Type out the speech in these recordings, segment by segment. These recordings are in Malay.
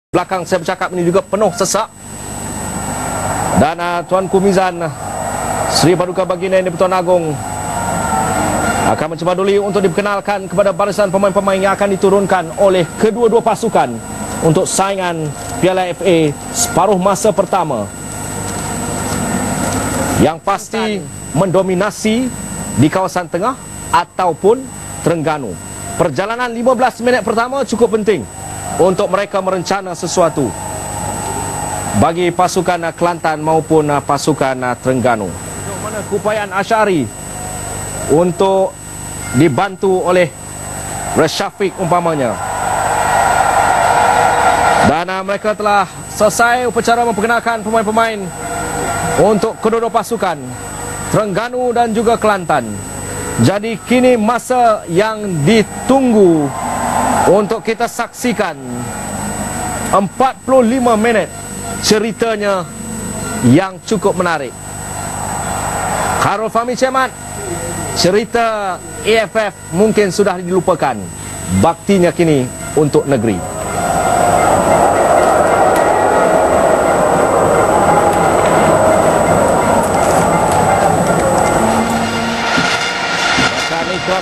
Belakang saya bercakap ini juga penuh sesak. Dan Tuanku Mizan Sri Paduka Baginda yang di-Pertuan Agong akan mencuba dulu untuk diperkenalkan kepada barisan pemain-pemain yang akan diturunkan oleh kedua-dua pasukan untuk saingan Piala FA separuh masa pertama, yang pasti mendominasi di kawasan tengah ataupun Terengganu. Perjalanan 15 minit pertama cukup penting untuk mereka merencana sesuatu bagi pasukan Kelantan maupun pasukan Terengganu. Mana keupayaan Asyari untuk dibantu oleh Resyafiq umpamanya. Dan mereka telah selesai upacara memperkenalkan pemain-pemain untuk kedua-dua pasukan Terengganu dan juga Kelantan. Jadi kini masa yang ditunggu untuk kita saksikan 45 minit ceritanya yang cukup menarik. Khairul Fahmi Cermat, cerita AFF mungkin sudah dilupakan, baktinya kini untuk negeri.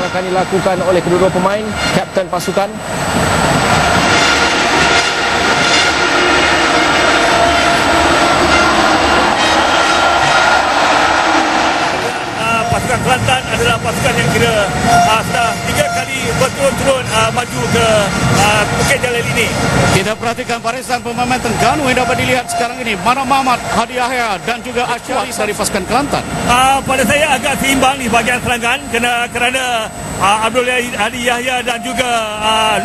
Akan dilakukan oleh kedua-dua pemain, kapten pasukan. Pasukan Kelantan adalah pasukan yang kira sudah 3 kali berturut-turut maju ke Bukit Jalil ini. Kita perhatikan barisan pemain Terengganu yang dapat dilihat sekarang ini. Mana Mamat, Hadi Yahya dan juga Asyari dari pasukan Kelantan. Pada saya agak seimbang di bahagian serangan kerana Abdul Hadi Yahya dan juga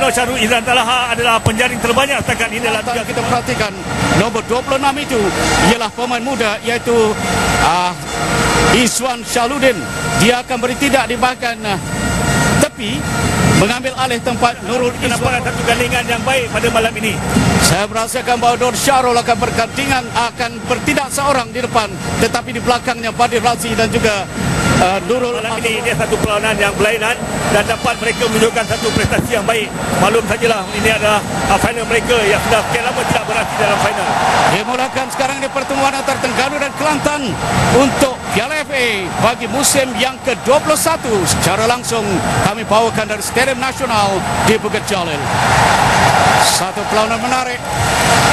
Nur Syarul Izan Talaha adalah penjaring terbanyak setakat ini dalam liga. Kita perhatikan nombor 26 itu ialah pemain muda, iaitu Iswan Syaludin. Dia akan bertindak di bahagian tepi, mengambil alih tempat Nurul Izwan. Nampak satu gandingan yang baik pada malam ini. Saya merasakan bahawa Nur Syarul akan bertindak seorang di depan, tetapi di belakangnya Badir Razi dan juga Nurul. Malam ini dia satu perlawanan yang berlainan dan dapat mereka menunjukkan satu prestasi yang baik. Maklum sajalah ini adalah final mereka yang sudah sekian lama tidak berakhir dalam final. Dimulakan sekarang di pertemuan antara Terengganu dan Kelantan untuk Piala FA bagi musim yang ke-21. Secara langsung kami bawakan dari Stadium Nasional di Bukit Jalil. Satu perlawanan menarik.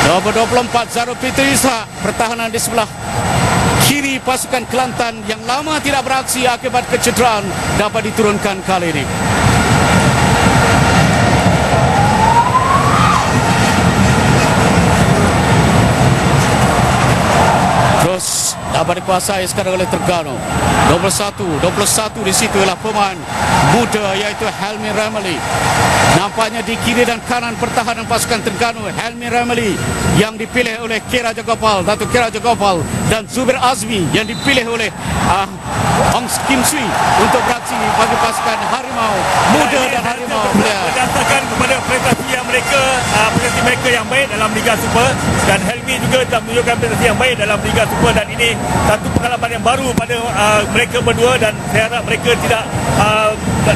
Nomor 24 Zarul Fitri Ishak, pertahanan di sebelah kiri pasukan Kelantan yang lama tidak beraksi akibat kecederaan, dapat diturunkan kali ini. Terus dapat dikuasai sekarang oleh Terengganu. 21 di situ ialah pemain muda, iaitu Helmi Ramli. Nampaknya di kiri dan kanan pertahanan pasukan Terengganu, Helmi Ramli yang dipilih oleh Kiraja Gopal, Datuk Kiraja Gopal, dan Zubir Azmi yang dipilih oleh Ong Kim Sui untuk beraksi bagi pasukan Harimau Muda dan Harimau Belia. Berdasarkan kepada prestasi mereka yang baik dalam Liga Super, dan Helmi juga telah menunjukkan prestasi yang baik dalam Liga Super, dan ini satu pengalaman yang baru pada mereka berdua, dan saya harap mereka tidak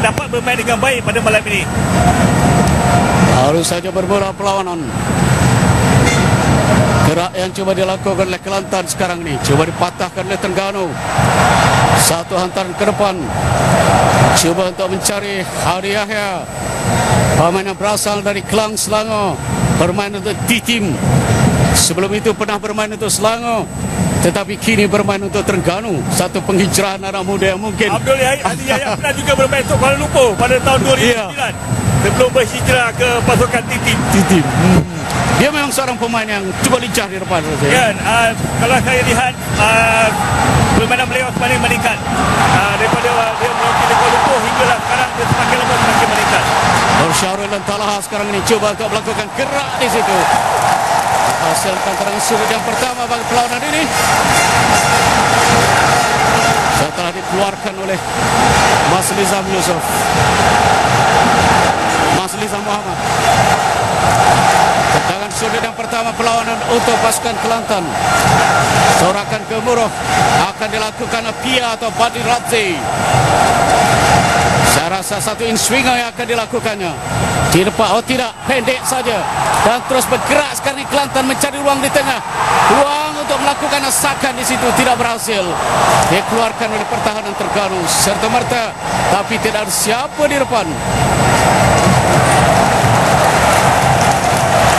dapat bermain dengan baik pada malam ini. Harus saja bermula perlawanan. Gerak yang coba dilakukan oleh Kelantan sekarang ini coba dipatahkan oleh Terengganu. Satu hantaran ke depan, cuba untuk mencari Hadi Yahya, pemain yang berasal dari Kelang, Selangor, bermain untuk T-Team. Sebelum itu pernah bermain untuk Selangor, tetapi kini bermain untuk Terengganu. Satu penghijrahan anak muda yang mungkin. Abdul Hadi Yahya pernah juga bermain untuk Kuala Lumpur pada tahun 2009 sebelum berhijrah ke pasukan T-Team. Dia memang seorang pemain yang cuba lincah di depan. Ya, kalau saya lihat permainan beliau semakin meningkat daripada dia melukis di Kuala Lumpur hinggalah sekarang dia semakin lama semakin meningkat. Nur Syarul dan Talaha sekarang ini cuba untuk melakukan gerak di situ. Hasilkan terang sudut yang pertama bagi perlawanan ini setelah dikeluarkan oleh Mas Lizam Yusof, Mas Lizam Muhammad. Tendangan sudut yang pertama perlawanan untuk pasukan Kelantan. Sorakan ke Muroh akan akan dilakukan Pia atau Badi Radzi. Saya rasa satu in swinger yang akan dilakukannya di depan. Oh tidak, pendek saja dan terus bergerak sekarang ini Kelantan mencari ruang di tengah, ruang untuk melakukan asakan di situ, tidak berhasil. Dikeluarkan oleh pertahanan Terengganu serta merta, tapi tidak ada siapa di depan.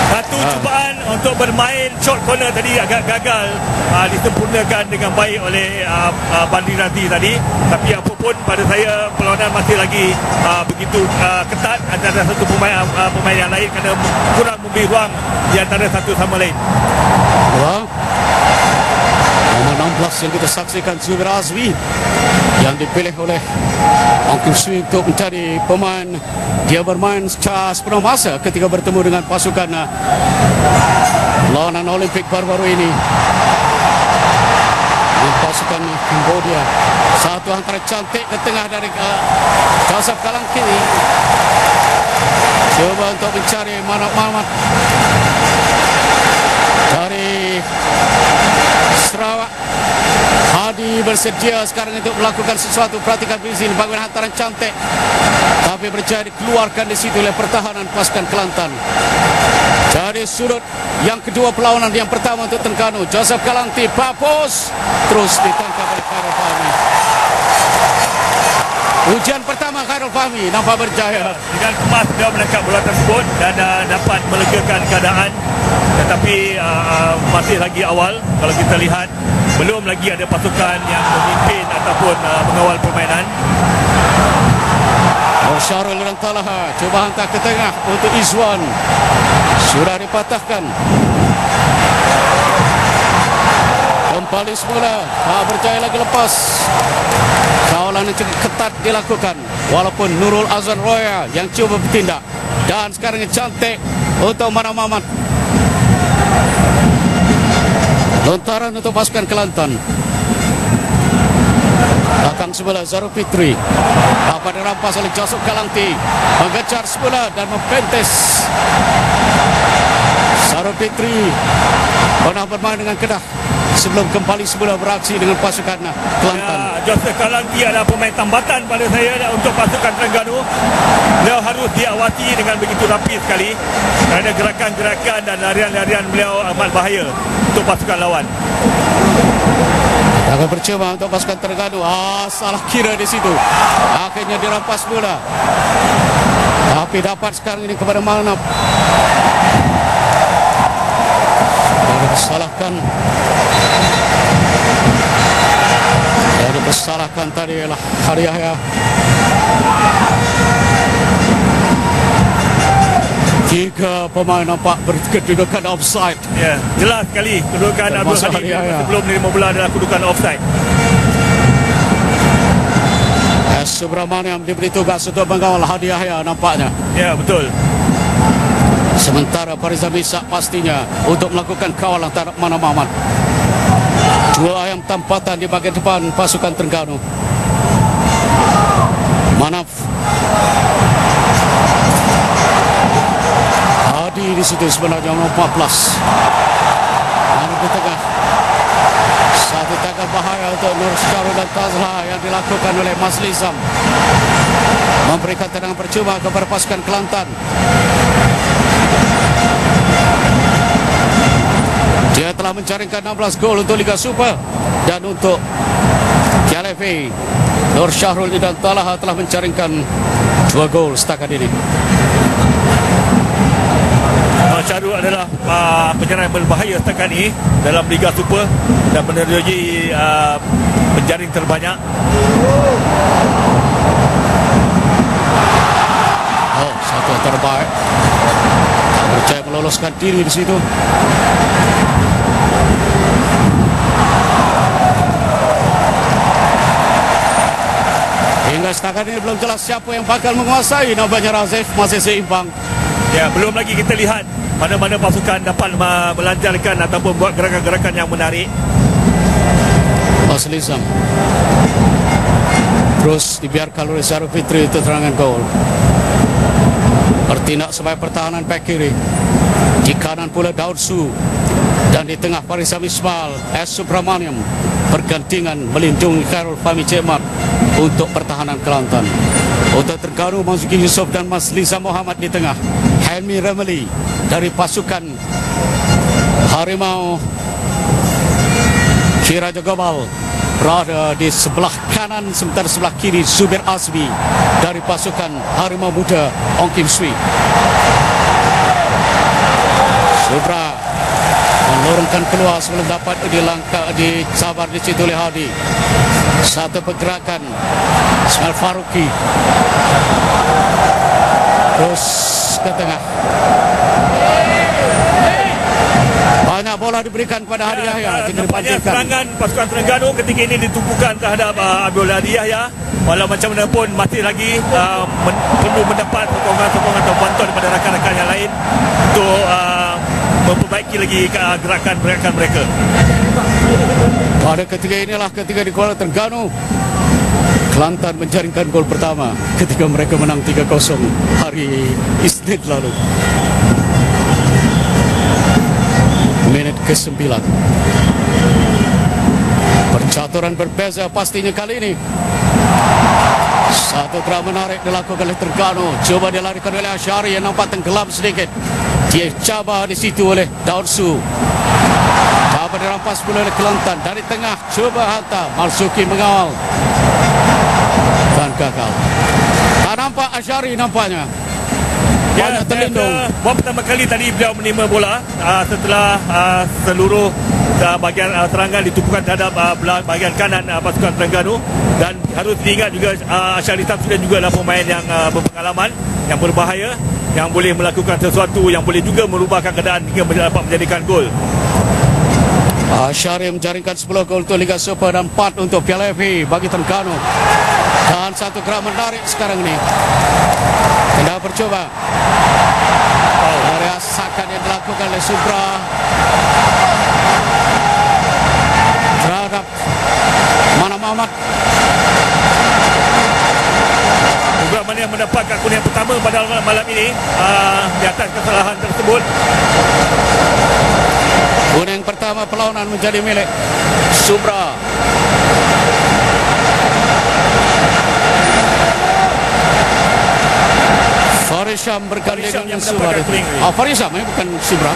Satu cubaan untuk bermain short corner tadi agak gagal disempurnakan dengan baik oleh Badi Radzi tadi. Tapi apapun pada saya perlawanan masih lagi begitu ketat antara satu pemain yang lain kerana kurang memberi ruang di antara satu sama lain. Nomor 16 yang kita saksikan Zubir Azmi yang dipilih oleh Angkin Sui untuk mencari pemain. Dia bermain secara sepenuh masa ketika bertemu dengan pasukan lawanan Olimpik baru-baru ini dengan pasukan Cambodia. Satu antara cantik ke tengah dari Joseph Kalang kiri, coba untuk mencari Manap Mamat dari Sarawak. Hadi bersedia sekarang untuk melakukan sesuatu. Perhatikan di sini bagaimana hantaran cantik, tapi berjaya dikeluarkan di situ oleh pertahanan pasukan Kelantan. Dari sudut yang kedua perlawanan, yang pertama untuk Terengganu, Joseph Kalanti papus terus ditangkap oleh Khairul Fahmi. Ujian pertama Khairul Fahmi nampak berjaya. Dengan kemas dia menangkap bola tersebut dan dapat melegakan keadaan. Tetapi masih lagi awal. Kalau kita lihat, belum lagi ada pasukan yang memimpin ataupun mengawal permainan. Syarul dan Talaha cuba hantar ke tengah untuk Izwan, sudah dipatahkan. Kembali semula, tak berjaya lagi lepas. Kawalan yang cukup ketat dilakukan, walaupun Nurul Azwan Roya yang cuba bertindak. Dan sekarang yang cantik untuk Manap Mamat. Lontaran untuk pasukan Kelantan. Belakang sebelah Zaru Fitri, dapat dirampas oleh Joseph Kalanti, mengejar sebelah dan mempentes. Zaru Fitri pernah bermain dengan Kedah sebelum kembali sebelah beraksi dengan pasukan Kelantan. Joseph Kalanti adalah pemain tambatan pada saya untuk pasukan Terengganu. Beliau harus diawasi dengan begitu rapi sekali kerana gerakan-gerakan dan larian-larian beliau amat bahaya untuk pasukan lawan. Akan percuma untuk pasukan Terengganu. Salah kira di situ. Akhirnya dirampas bola. Tapi dapat sekarang ini kepada Manap. Yang disalahkan. Yang disalahkan tadi adalah Hariah. Tiga pemain nampak berkedudukan offside. Ya, jelas sekali kedudukan Abdul Halim sebelum menerima bola adalah kedudukan offside. Subramaniam diberi tugas untuk mengawal Hadiah nampaknya. Ya, betul. Sementara Fariza Misak pastinya untuk melakukan kawalan terhadap Manap Mamat. Dua ayam tampatan di bagian depan pasukan Terengganu. Manap Hadi di situ sebenarnya nomor 14. Manap di tengah. Satu tackle bahaya untuk Nur Syarul dan Tazla yang dilakukan oleh Mas Lizam. Memberikan tendangan percuma kepada pasukan Kelantan. Dia telah menjaringkan 16 gol untuk Liga Super dan untuk KLFA. Nur Syahrul dan Talaha telah menjaringkan 2 gol setakat ini. Syahrul adalah penyerang yang berbahaya setakat ini dalam Liga Super dan menerogi penjaring terbanyak. Satu yang terbaik. Tak percaya meloloskan diri di situ. Hingga setakat ini belum jelas siapa yang bakal menguasai. Nampaknya Razif masih seimbang. Ya, belum lagi kita lihat mana-mana pasukan dapat melancarkan ataupun buat gerakan-gerakan yang menarik. Mas Lizam terus dibiarkan oleh Zaru Fitri untuk terangan gol. bertindak sebagai pertahanan back kiri. Di kanan pula Daud Su, dan di tengah Farisam Ismail, S. Subramaniam bergantian melindungi Khairul Fahmi Cemat untuk pertahanan Kelantan. Untuk Terengganu, Marzuki Yusof dan Mas Liza Muhammad di tengah. Helmi Remeli dari pasukan Harimau Kiraja Gobal berada di sebelah kanan, sementara sebelah kiri Zubir Azmi dari pasukan Harimau Muda Ong Kim Sui. Subra melorongkan keluar sebelum dapat dicabar di situ oleh Hadi. Satu pergerakan Ismail Faruqi, terus ke tengah. Banyak bola diberikan kepada Hadi Yahya. Nampaknya serangan pasukan Terengganu ketika ini ditumpukan terhadap Abdul Hadi Yahya. Walau macam mana pun masih lagi perlu mendapat sokongan-sokongan atau bantuan daripada rakan-rakan yang lain untuk memperbaiki lagi gerakan-gerakan mereka. Pada ketika inilah ketika di Kuala Terengganu, Kelantan menjaringkan gol pertama ketika mereka menang 3-0 hari Isnin lalu. Menit ke-9. Percaturan berbeza pastinya kali ini. Satu gerak menarik dilakukan oleh Terengganu. Coba dilarikan oleh Asyari yang nampak tenggelam sedikit. Dia cabar di situ oleh Daud Su. Dapat dirampas pula oleh Kelantan. Dari tengah coba hantar. Marzuki mengawal dan gagal. Tak nampak Asyari nampaknya. Banyak terlindung. Buat pertama kali tadi beliau menerima bola setelah seluruh bahagian serangan ditumpukan terhadap bahagian kanan pasukan Terengganu. Dan harus diingat juga Asyari Tamsudin juga adalah pemain yang berpengalaman, yang berbahaya, yang boleh melakukan sesuatu yang boleh juga merubahkan keadaan hingga dapat menjadikan gol. Asyari menjaringkan 10 gol untuk Liga Super dan 4 untuk Piala FA bagi Terengganu. Dan satu gerak menarik sekarang ini. Hendak bercoba. Dari asakan yang dilakukan oleh Subra terhadap Mana Muhammad. Subra mana yang mendapatkan kuningan pertama pada malam ini di atas kesalahan tersebut. Kuning pertama perlawanan menjadi milik Subra. Farisam bergandeng dengan Subra. Farisam bukan Subra.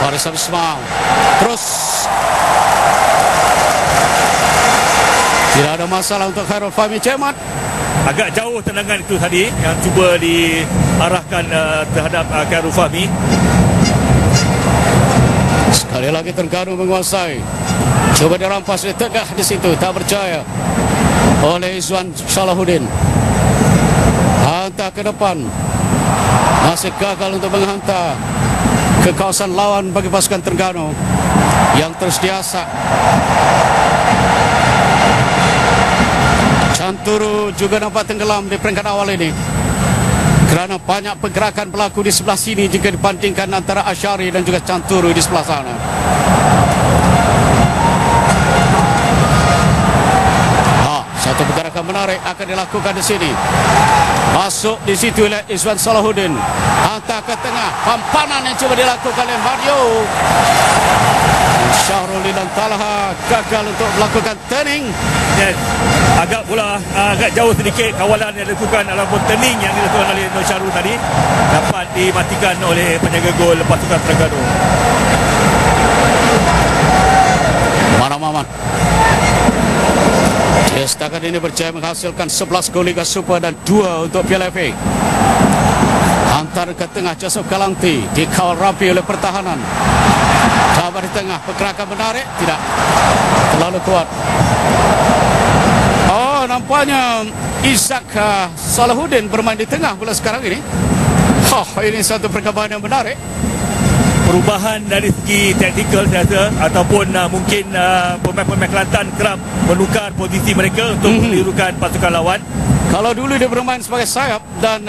Farisam Ismail. Terus tidak ada masalah untuk Khairul Fahmi Cemat. Agak jauh tendangan itu tadi yang cuba diarahkan terhadap Khairul Fahmi. Sekali lagi Terengganu menguasai. Coba dirampas di tengah di situ, tak berjaya oleh Izwan Salahuddin. Hantar ke depan, masih gagal untuk menghantar ke kawasan lawan bagi pasukan Terengganu yang terus diasak. Canturu juga nampak tenggelam di peringkat awal ini kerana banyak pergerakan berlaku di sebelah sini jika dibandingkan antara Asyari dan juga Canturu di sebelah sana. Satu pergerakan menarik akan dilakukan di sini. Masuk di situ oleh Izwan Salahuddin. Hantar ke tengah. Pampanan yang cuba dilakukan oleh Mario. Syahruli dan Talha gagal untuk melakukan turning. Dan agak jauh sedikit kawalan yang dilakukan ataupun turning yang dilakukan oleh Nur Syahrul tadi dapat dimatikan oleh penjaga gol pasukan Terengganu. Mana Mamat. Dia setakat ini berjaya menghasilkan 11 gol Liga Super dan 2 untuk Piala FA. Hantar ke tengah Joseph Galanti, dikawal rapi oleh pertahanan. Coba di tengah, pergerakan menarik, tidak terlalu kuat. Oh, nampaknya Ishak Salahuddin bermain di tengah pula sekarang ini. Ini satu perkembangan yang menarik. perubahan dari segi taktikal saya rasa, ataupun mungkin pemain-pemain Kelantan kerap menukar posisi mereka untuk menirukan pasukan lawan. Kalau dulu dia bermain sebagai sayap dan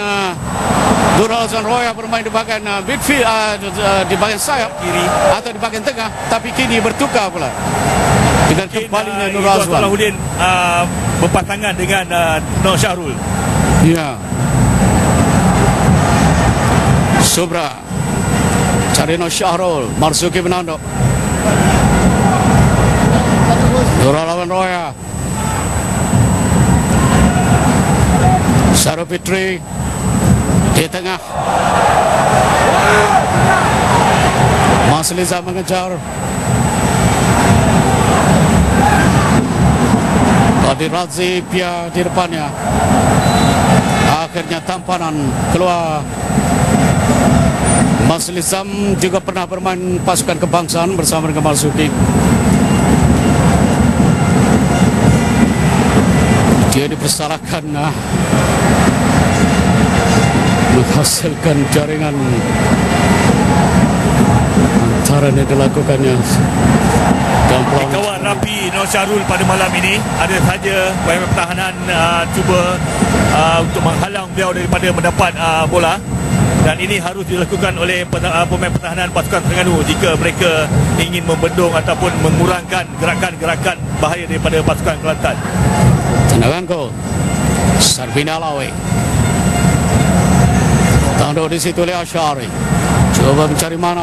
Nur Azwan Roya bermain di bahagian midfield, di bahagian sayap kiri atau di bahagian tengah, tapi kini bertukar pula dengan kembalinya Nur Azwan. Salahuddin berpasangan dengan Nur Syahrul. Ya. Subra cari Nur Syahrul, Marzuki menanduk. Nur Azwan Roya, Sarul Fitri di tengah. Mas Liza mengejar. Tadi Razi Pia di depannya. Akhirnya tampanan keluar. Mas Lizam juga pernah bermain pasukan kebangsaan bersama dengan Marzuki. Dia dipersalahkan menghasilkan jaringan antara yang dilakukannya dan dikawal rapi Nur Syahrul pada malam ini. Ada saja pemain pertahanan cuba untuk menghalang beliau daripada mendapat bola, dan ini harus dilakukan oleh pemain pertahanan pasukan Terengganu jika mereka ingin membendung ataupun mengurangkan gerakan-gerakan bahaya daripada pasukan Kelantan. Tendangan gol Sarbina Alawi. Tanduk di situ oleh Asyari. Coba mencari mana.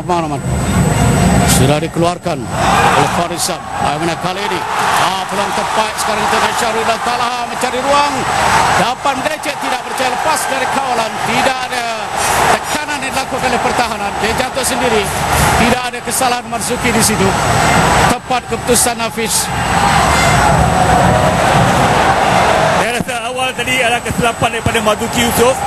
Sudah dikeluarkan oleh Farisam. Bagaimana kali ini? Peluang tepat sekarang tengah Syarul dan Talha mencari ruang. Dapat mengecek, tidak percaya lepas dari kawalan. Tidak ada tekanan yang dilakukan oleh pertahanan. Dia jatuh sendiri. Tidak ada kesalahan Marzuki di situ. Tepat keputusan Hafiz. Saya rasa awal tadi adalah kesilapan daripada Marzuki Yusof.